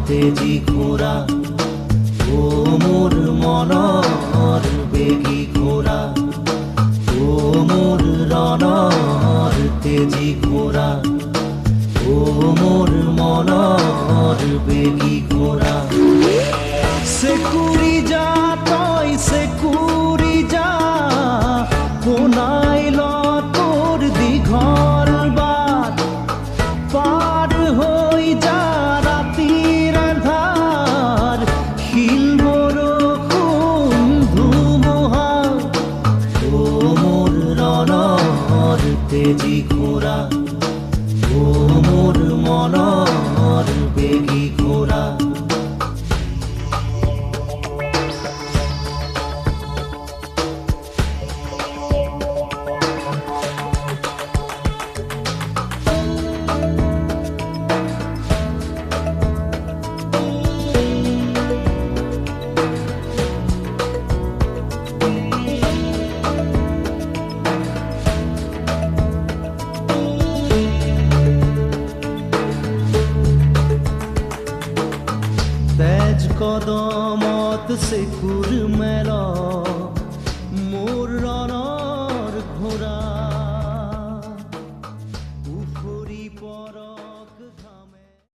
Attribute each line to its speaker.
Speaker 1: তেজি ঘোড়া ও মোর মনৰ বেগী ঘোড়া ও মোর ৰণৰ তেজি ঘোড়া ও মোর মনৰ বেগী ঘোড়া সেকুৰি যা তই সেকুৰি যা কোনাইল তোর দীঘল বাট পার হৈ যা ৰাতিৰ আন্ধাৰ শিল বৰষুণ ধুমুহা ও মোর ৰণৰ তেজি ঘোড়া ও মোর মনৰ বেগী ঘোড়া তেজ কদমত সেকুৰ মেল মোৰ ৰণৰ ঘোড়া